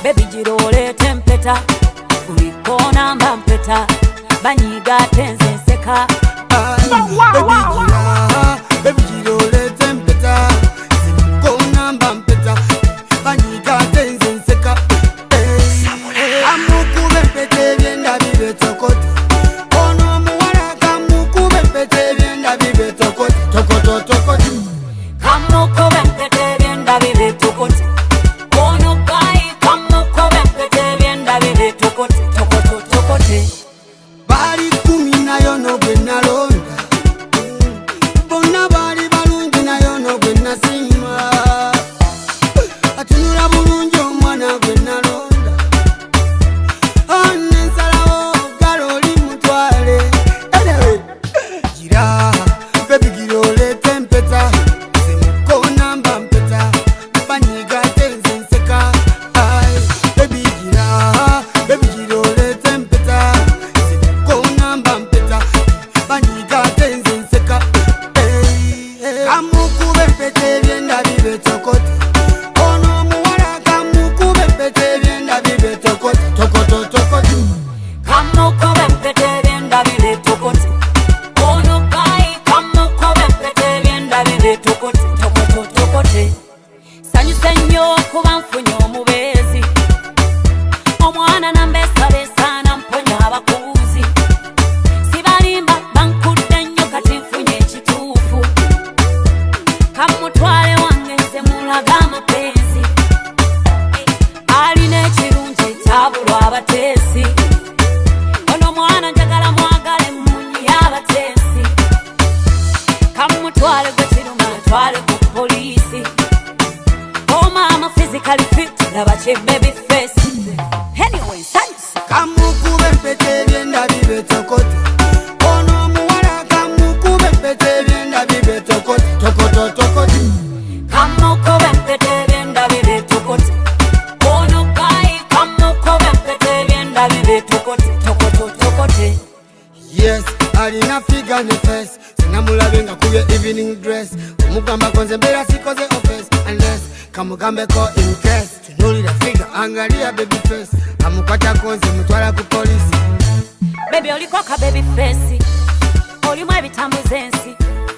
baby girole tempeta ulikona mbampeta banyiga tenze nseka baby girole tempeta ulikona mbampeta banyiga tenze nseka amukube mpete byenda bibe tokote ono muwala kamukube mpete byenda bibe tokote tokoto tokote kamukube mpete byenda bibe tokote ono kai kamukube mpete byenda bibe tokote tokoto tokote bali kumi nayo no gwe nalonda bonna bali balungi nayo no gwe nasima atunula bulungi omwana gwe nalonda onsalawo galoli mutwale gira baby girole tempeta semukona mbampeta banyiga tenze nseka baby gira baby girole tempeta semukona mbampeta banyiga tenze nseka kamukube mpete byenda bibe tokote ono muwala kamukube mpete byenda bibe tokote tokoto tokote kamukube mpete byenda bibe tokote ono kai kamukube mpete byenda bibe tokote tokoto tokote sanyuse nnyo kuba nfunye omubeezi omwana nambesabesa namponya abakuuzi sibalimba bankudde nnyo kati nfunye ekituufu kamutwale wange nze mulaga amapenzi alina ekirungi tabulwa abateesi ono mwana njagala mwagale munyi y'abateesi kamutwale gwe kiruma twale ku poliisi omama physically fit laba kye baby face anyway sanyusa kamukube mpete byenda bibe tokote ono muwala kamukube mpete byenda bibe tokote tokoto tokote kamukube mpete byenda bibe tokote ono kai kamukube mpete byenda bibe tokote tokoto tokote yes alina figa ne face sinamulabe nga kubye evening dress omugamba konze mbeera sikoze offense unless kamugambeko in case tunulira figa angalia baby face amukwata konze mutwala ku polisi baby oliko ka baby face olimu ebitambuza ensi